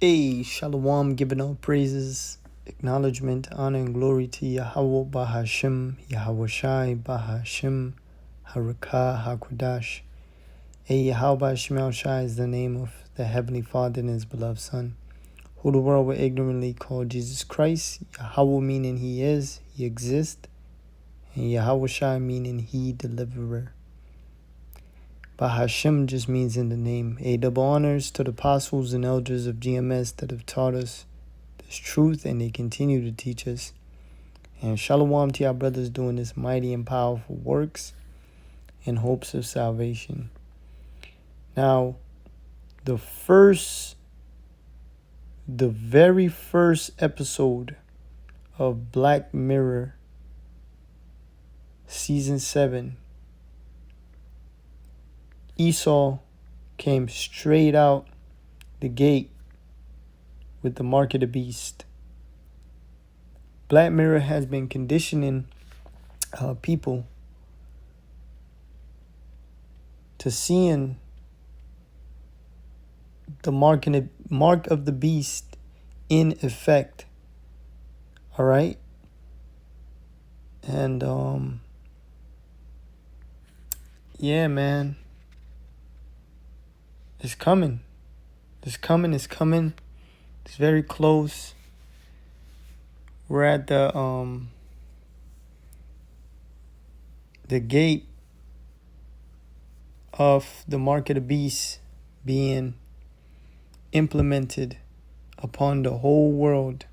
Hey, Shalom, giving all praises, acknowledgement, honor, and glory to Yahweh Bahashim, Yahweh Shai Bahashim, Harakah HaKodash. Hey, Yahweh Shemel Shai is the name of the Heavenly Father and His beloved Son, who the world will ignorantly call Jesus Christ. Yahweh meaning He is, He exists, and Yahweh Shai meaning He deliverer. Bahashim just means in the name. A double honors to the apostles and elders of GMS that have taught us this truth, and they continue to teach us. And shalom to our brothers doing this mighty and powerful works in hopes of salvation. Now, the very first episode of Black Mirror Season 7, Esau came straight out the gate with the mark of the beast. Black Mirror has been conditioning people to seeing the mark of the beast in effect. All right? And yeah, man. It's coming. It's coming. It's very close. We're at the gate of the mark of the beast being implemented upon the whole world.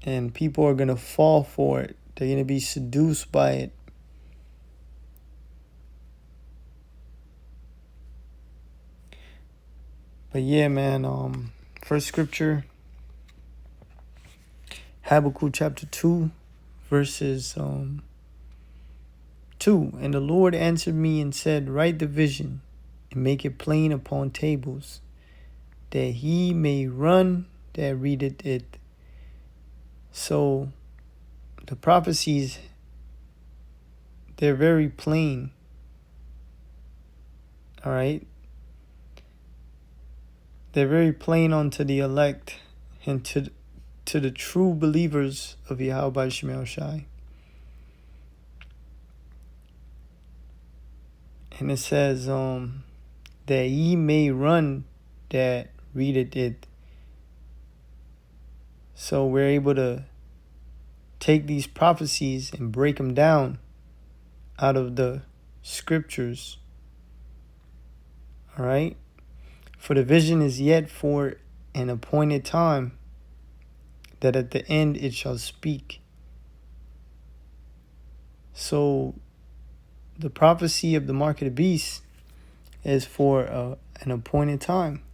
And people are going to fall for it. They're going to be seduced by it. But yeah, man, first scripture, Habakkuk chapter 2, verses 2. And the Lord answered me and said, write the vision and make it plain upon tables, that he may run that readeth it. So the prophecies, they're very plain. All right? They're very plain unto the elect and to the true believers of Yahweh Shemel Shai. And it says that ye may run that readeth it. So we're able to take these prophecies and break them down out of the scriptures. All right? For the vision is yet for an appointed time, that at the end it shall speak. So the prophecy of the mark of the beast is for an appointed time.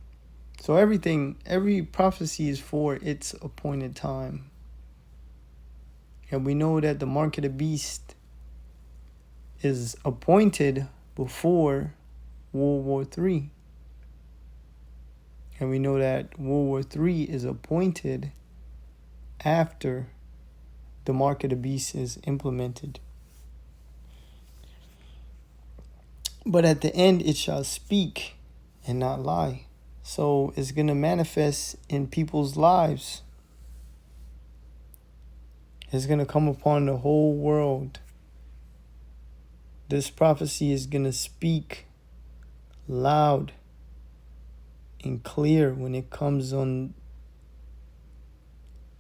So every prophecy is for its appointed time. And we know that the mark of the beast is appointed before World War III. And we know that World War III is appointed after the mark of the beast is implemented. But at the end it shall speak and not lie. So it's going to manifest in people's lives. It's going to come upon the whole world. This prophecy is going to speak loud and clear when it comes upon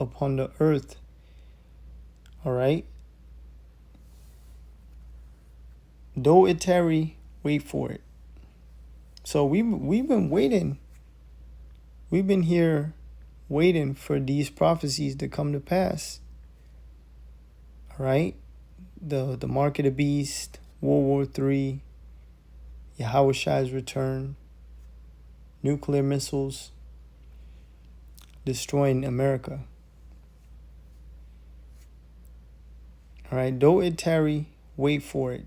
the earth. All right? Though it tarry, wait for it. So we've been waiting. We've been here waiting for these prophecies to come to pass. All right? The mark of the beast, World War III, Yahweh Shai's return, nuclear missiles destroying America. All right? Though it tarry, wait for it,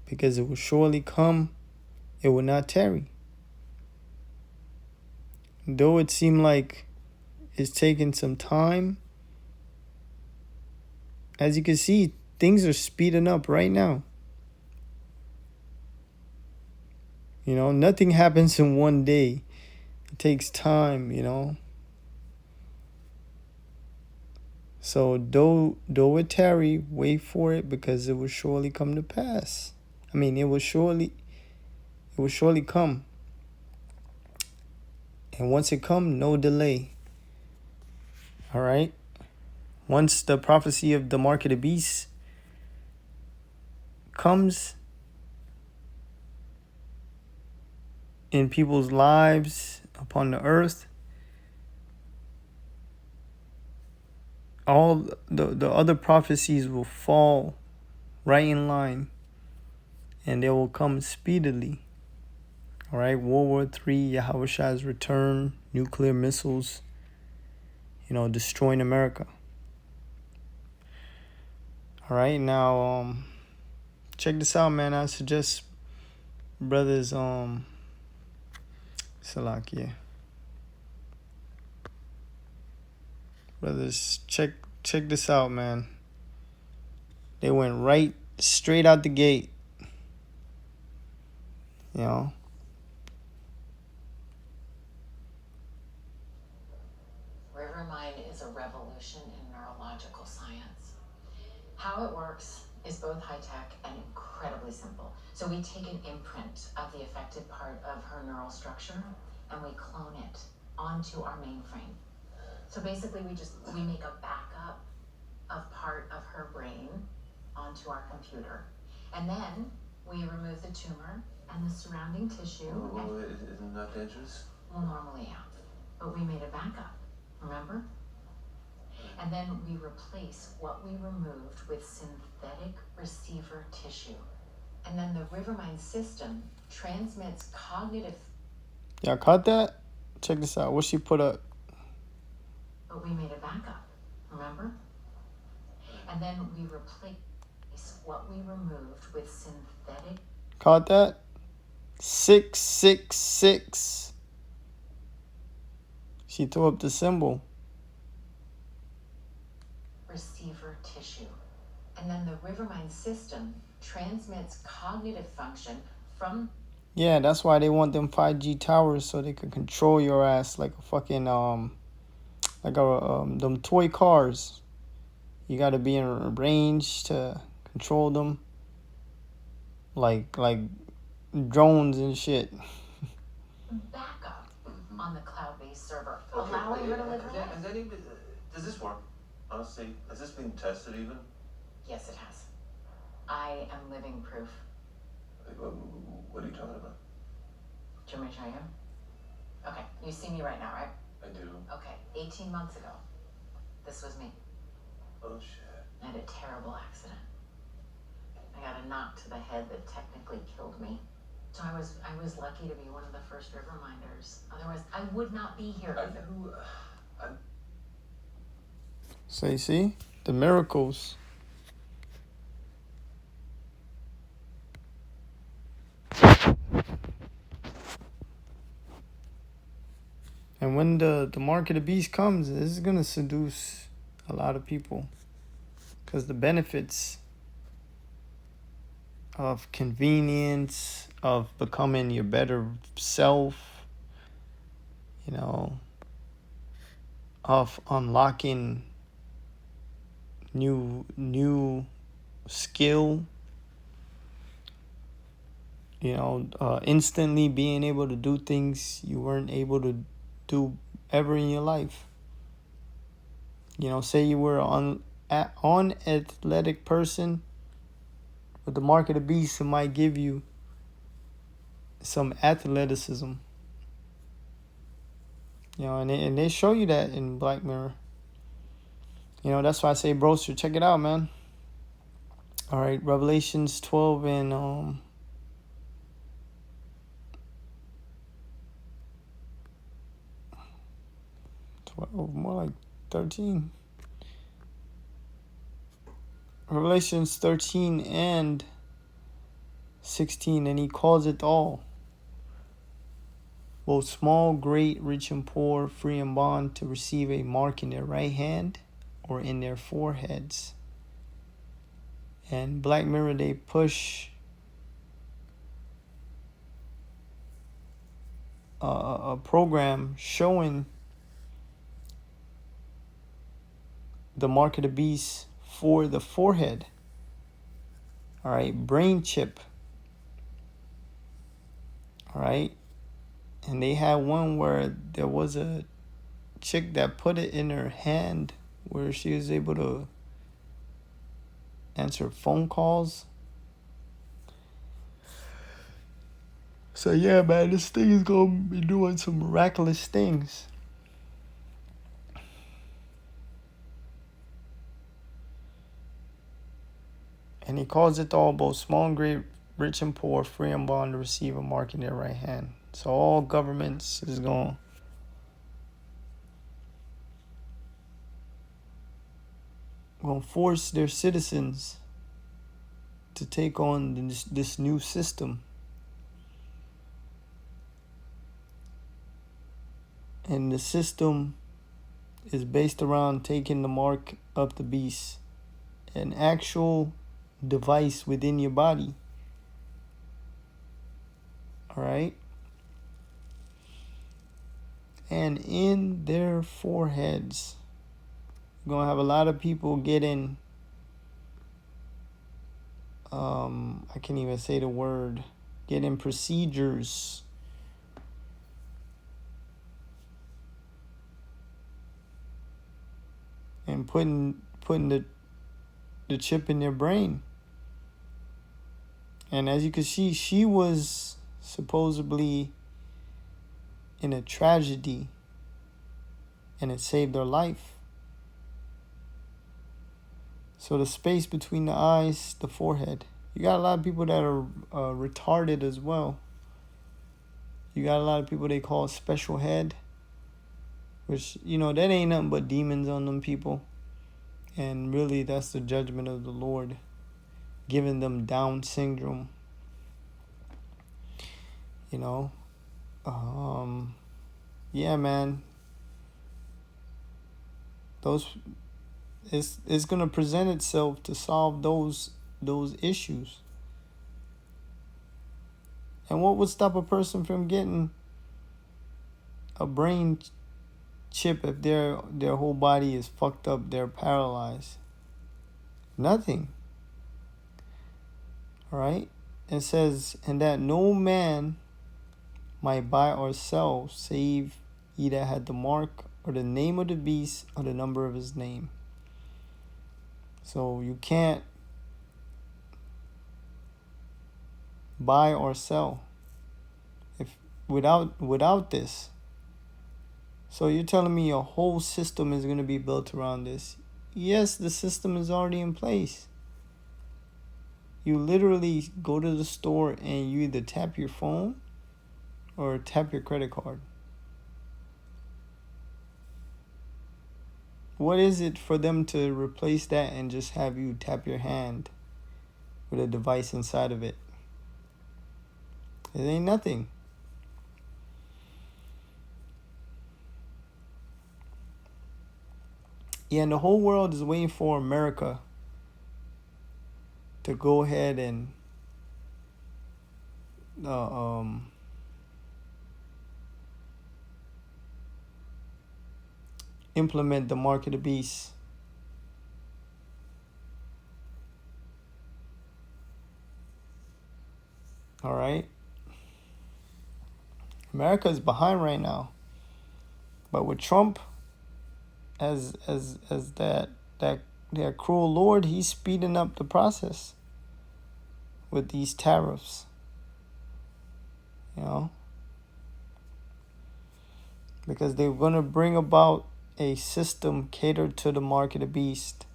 because it will surely come. It will not tarry. Though it seemed like it's taking some time, as you can see, things are speeding up right now. You know, nothing happens in one day. It takes time, you know. So though it tarry, wait for it, because it will surely come to pass. I mean, it will surely come. And once it come, no delay. All right. Once the prophecy of the mark of the beast comes in people's lives upon the earth, all the other prophecies will fall right in line, and they will come speedily. All right, World War III, Yahweh's return, nuclear missiles, destroying America. All right, now check this out, man. I suggest brothers Salakia. Brothers, check this out, man. They went right straight out the gate. Rivermind is a revolution in neurological science. How it works is both high-tech and incredibly simple. So we take an imprint of the affected part of her neural structure and we clone it onto our mainframe. So basically we make a backup of part of her brain onto our computer. And then we remove the tumor and the surrounding tissue. Well, isn't that dangerous? Well, normally, yeah. But we made a backup, remember? And then we replace what we removed with synthetic receiver tissue. And then the Rivermind system transmits cognitive... Y'all caught that? Check this out. What she put up? But we made a backup, remember? And then we replace what we removed with synthetic... Caught that? 666. She threw up the symbol. Receiver tissue. And then the Rivermind system transmits cognitive function from... Yeah, that's why they want them 5G towers, so they could control your ass like a fucking them toy cars. You got to be in range to control them, like drones and shit. Backup on the cloud-based server, allowing her to live her life. And then even, does this work? Honestly, has this been tested even? Yes, it has. I am living proof. What are you talking about? Do you want me to show you? Okay, you see me right now, right? I do. Okay, 18 months ago, this was me. Oh shit. I had a terrible accident. I got a knock to the head that technically killed me. So I was lucky to be one of the first Riverminders. Otherwise, I would not be here. So you see the miracles. And when the mark of the beast comes, this is gonna seduce a lot of people, because the benefits of convenience, of becoming your better self, of unlocking new skill, instantly being able to do things you weren't able to do ever in your life. Say you were an unathletic person, with the mark of the beast, it might give you some athleticism. And they show you that in Black Mirror. That's why I say, broster, check it out, man. All right, Revelations 12 and 12, more like 13. Revelations 13 and 16, and he calls it all, both small, great, rich and poor, free and bond, to receive a mark in their right hand or in their foreheads. And Black Mirror, they push a program showing the mark of the beast for the forehead. All right, brain chip. All right, and they had one where there was a chick that put it in her hand where she was able to answer phone calls. So yeah, man, this thing is gonna be doing some miraculous things. And he calls it all, both small and great, rich and poor, free and bond, to receive a mark in their right hand. So all governments is going to force their citizens to take on this new system. And the system is based around taking the mark of the beast, an actual device within your body. All right? And in their foreheads, you're going to have a lot of people getting, I can't even say the word, getting procedures. And putting the chip in their brain. And as you can see, she was supposedly in a tragedy, and it saved her life. So the space between the eyes, the forehead. You got a lot of people that are retarded as well. You got a lot of people they call special head, which, you know, that ain't nothing but demons on them people. And really, that's the judgment of the Lord, giving them Down syndrome. You know, yeah, man. It's gonna present itself to solve those issues. And what would stop a person from getting a brain chip if their whole body is fucked up, they're paralyzed? Nothing. All right? It says, and that no man might buy or sell save he that had the mark or the name of the beast or the number of his name. So you can't buy or sell if without this. So you're telling me your whole system is going to be built around this? Yes, the system is already in place. You literally go to the store and you either tap your phone or tap your credit card. What is it for them to replace that and just have you tap your hand with a device inside of it? It ain't nothing. Yeah, and the whole world is waiting for America to go ahead and implement the mark of the beast. All right. America is behind right now, but with Trump as that cruel Lord, he's speeding up the process with these tariffs. You know, because they're gonna bring about a system catered to the mark of the beast.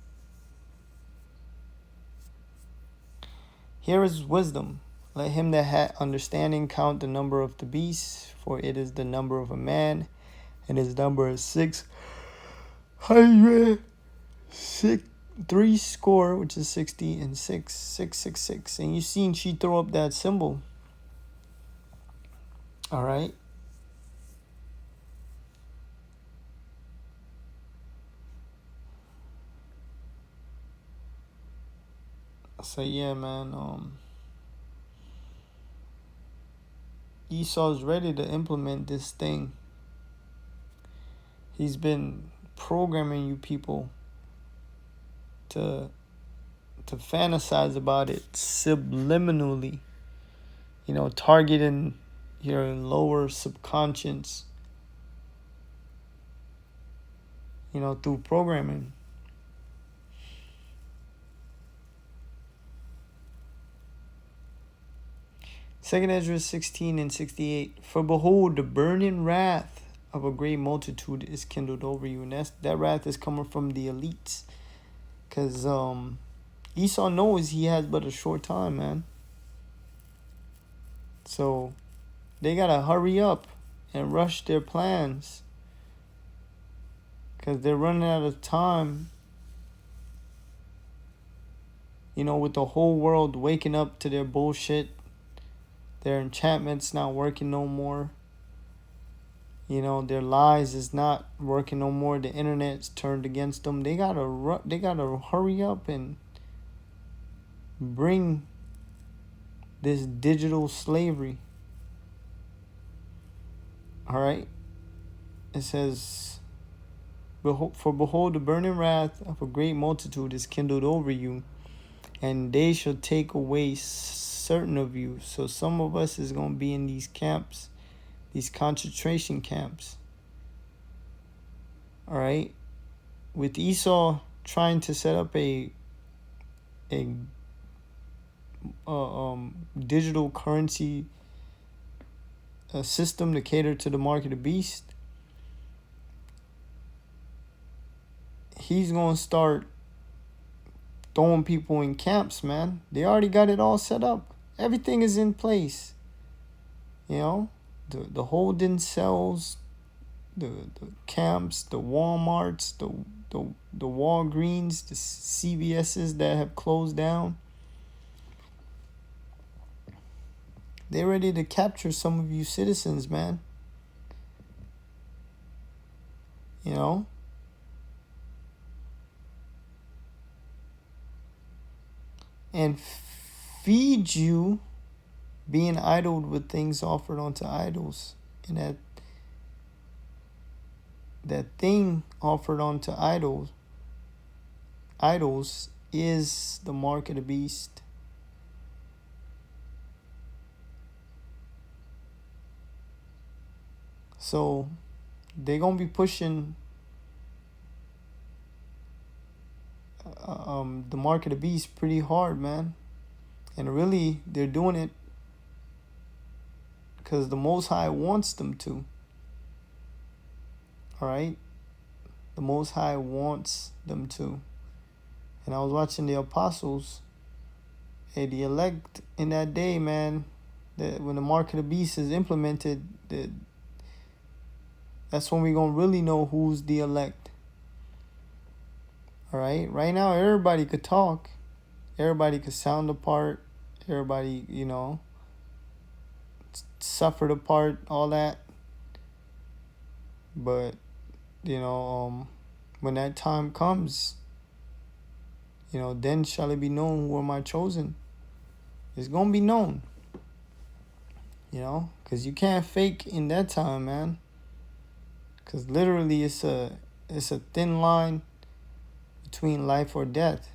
Here is wisdom. Let him that hath understanding count the number of the beast, for it is the number of a man, and his number is 600, which is 60, and 666. And you seen she throw up that symbol. All right. So yeah, man. Esau's ready to implement this thing. He's been programming you people to fantasize about it subliminally, targeting your lower subconscious, through programming. Second Ezra 16:68. For behold, the burning wrath of a great multitude is kindled over you. And that wrath is coming from the elites. Because Esau knows he has but a short time, man. So they got to hurry up and rush their plans. Because they're running out of time. With the whole world waking up to their bullshit. Their enchantment's not working no more. Their lies is not working no more. The internet's turned against them. They gotta hurry up and bring this digital slavery. All right. It says, for behold, the burning wrath of a great multitude is kindled over you, and they shall take away certain of you. So some of us is going to be in these camps, these concentration camps. All right. With Esau trying to set up a digital currency system to cater to the mark of the beast, he's going to start throwing people in camps, man. They already got it all set up. Everything is in place. The holding cells, the camps, the Walmarts, the Walgreens, the CVS's that have closed down. They're ready to capture some of you citizens, man. And feed you, being idled with things offered unto idols. And that thing offered unto idols is the mark of the beast. So they're going to be pushing the mark of the beast pretty hard, man. And really, they're doing it because the Most High wants them to. All right? The Most High wants them to. And I was watching the apostles. Hey, the elect in that day, man, that when the mark of the beast is implemented, that's when we're going to really know who's the elect. All right? Right now, everybody could talk. Everybody could sound the part. Everybody, suffer the part, all that. But, when that time comes, then shall it be known who are my chosen. It's going to be known. Because you can't fake in that time, man. Because literally it's a thin line between life or death.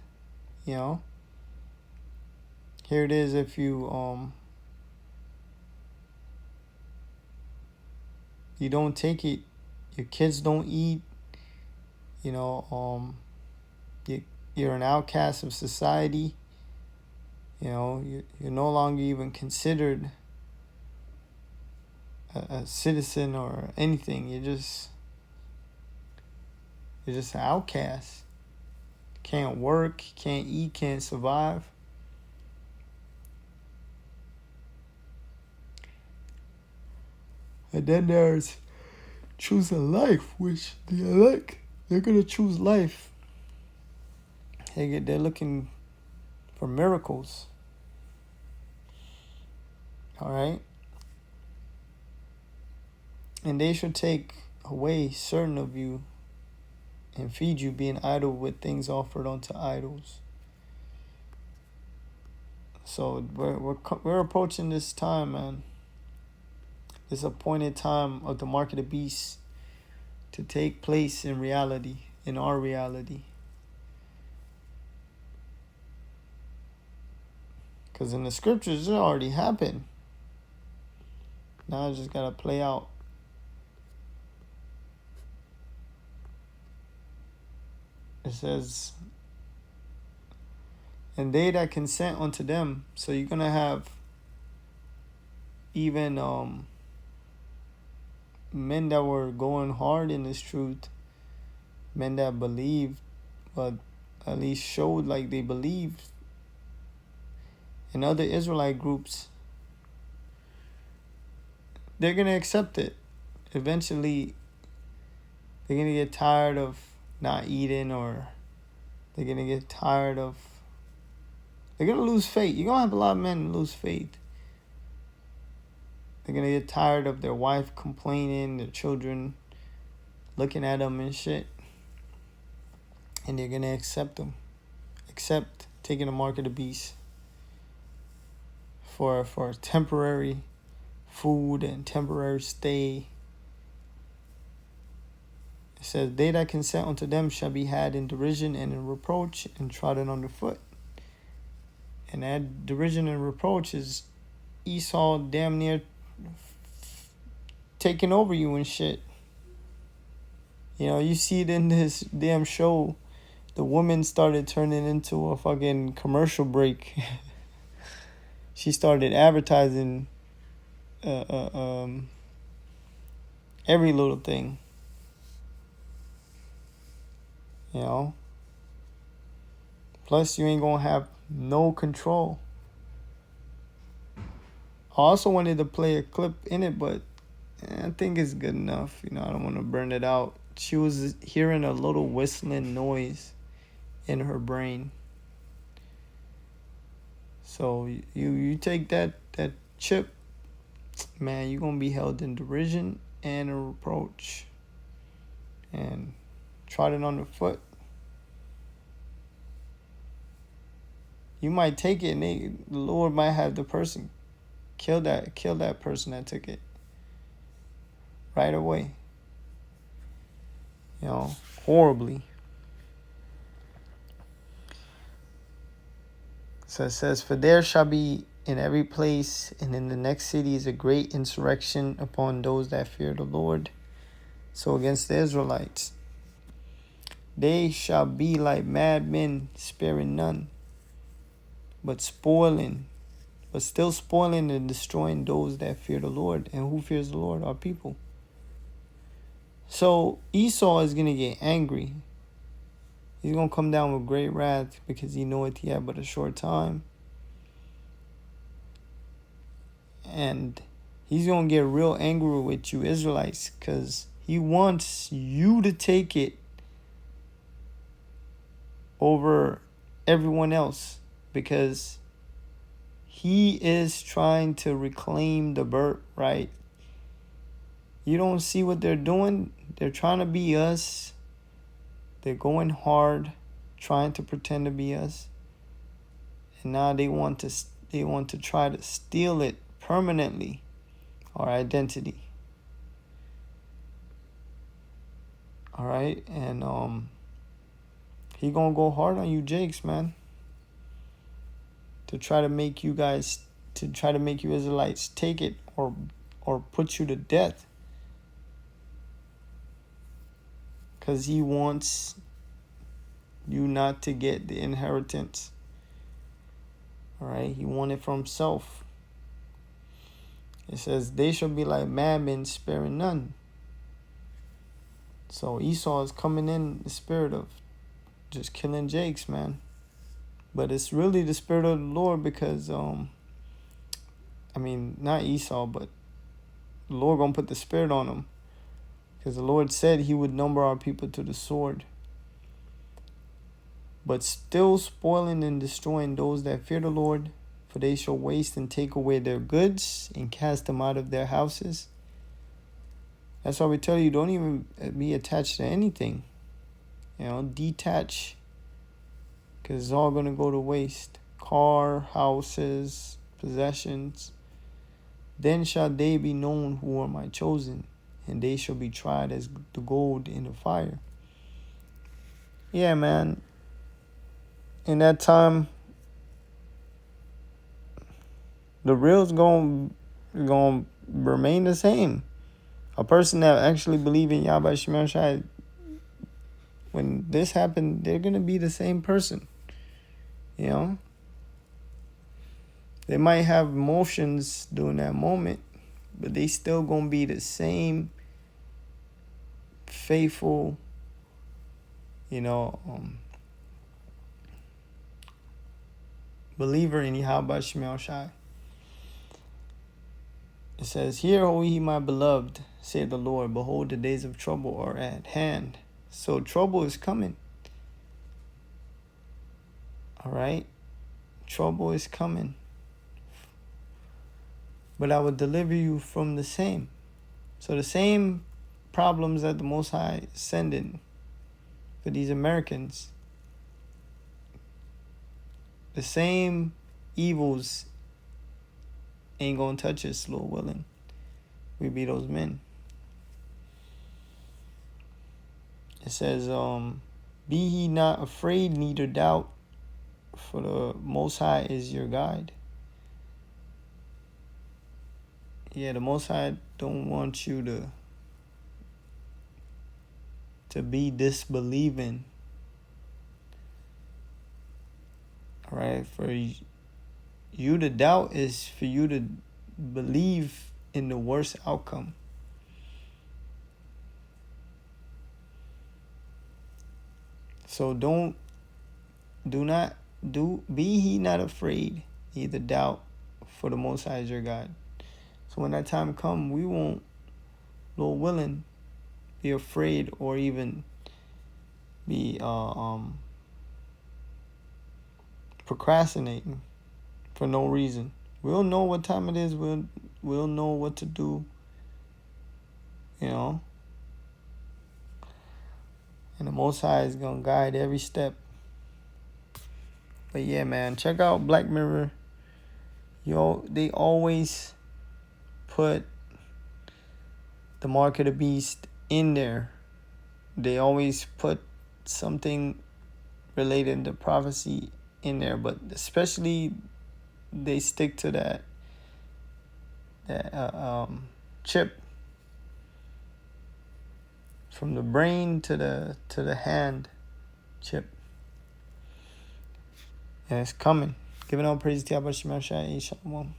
Here it is. If you you don't take it, your kids don't eat. You're an outcast of society. You're no longer even considered a citizen or anything. You're just an outcast. Can't work, can't eat, can't survive. And then there's choosing life, which the elect, they're going to choose life. They're looking for miracles. All right? And they shall take away certain of you and feed you, being idle with things offered unto idols. So we're approaching this time, man. this appointed time of the mark of the beast to take place in reality, in our reality. Because in the scriptures, it already happened. Now I just got to play out. It says, and they that consent unto them. So you're going to have even men that were going hard in this truth, men that believed, but at least showed like they believed, and other Israelite groups, they're going to accept it. Eventually, they're going to get tired of not eating, or they're going to get tired of, they're going to lose faith. You're going to have a lot of men lose faith. They're going to get tired of their wife complaining, their children looking at them and shit. And they're going to accept them. Accept taking the mark of the beast for temporary food and temporary stay. It says, they that consent unto them shall be had in derision and in reproach and trodden under foot. And that derision and reproach is Esau damn near taking over you and shit. You know, you see it in this damn show. The woman started turning into a fucking commercial break. She started advertising every little thing. You know? Plus, you ain't gonna have no control. I also wanted to play a clip in it, but I think it's good enough. You know, I don't want to burn it out. She was hearing a little whistling noise in her brain. So you take that chip, man, you're going to be held in derision and a reproach. And trodden underfoot. You might take it, and the Lord might have the person kill that person that took it right away. You know, horribly. So it says, for there shall be in every place and in the next cities a great insurrection upon those that fear the Lord. So against the Israelites. They shall be like madmen, sparing none, but still spoiling and destroying those that fear the Lord. And who fears the Lord? Our people. So Esau is going to get angry. He's going to come down with great wrath because he knoweth he had but a short time. And he's going to get real angry with you Israelites because he wants you to take it over everyone else, because he is trying to reclaim the birthright. You don't see what they're doing? They're trying to be us. They're going hard, trying to pretend to be us. And now they want to try to steal it permanently, our identity. All right? And he going to go hard on you Jakes, man. To try to make you Israelites take it or put you to death. Because he wants you not to get the inheritance. All right? He wants it for himself. It says, they shall be like madmen, sparing none. So Esau is coming in the spirit of just killing Jakes, man. But it's really the spirit of the Lord because, not Esau, but the Lord going to put the spirit on him. Because the Lord said he would number our people to the sword. But still spoiling and destroying those that fear the Lord, for they shall waste and take away their goods and cast them out of their houses. That's why we tell you, don't even be attached to anything. You know, detach. Because it's all going to go to waste. Car, houses, possessions. Then shall they be known who are my chosen, and they shall be tried as the gold in the fire. Yeah, man. In that time, the real's going to remain the same. A person that actually believe in Yahweh Shemel Shai, when this happened, they're going to be the same person. You know? They might have emotions during that moment, but they still going to be the same faithful, believer in Yahweh Shemel Shai. It says, "Hear, O ye my beloved, saith the Lord, behold, the days of trouble are at hand." So trouble is coming. All right? Trouble is coming. But I will deliver you from the same. So the same problems that the Most High is sending for these Americans, the same evils ain't gonna touch us, Lord willing. We be those men. It says, "Be ye not afraid, neither doubt, for the Most High is your guide." Yeah, the Most High don't want you to be disbelieving. All right, for you to doubt is for you to believe in the worst outcome. So be ye not afraid, neither doubt, for the Most High is your God. So when that time come, we won't, Lord willing, be afraid or even be procrastinating for no reason. We'll know what time it is. We'll know what to do. And the Most High is gonna guide every step. But yeah, man, check out Black Mirror. They always put the mark of the beast in there. They always put something related to prophecy in there, but especially they stick to that chip from the brain to the hand chip, and it's coming. Giving all praise to Yahweh Shemel Shai. Shalom.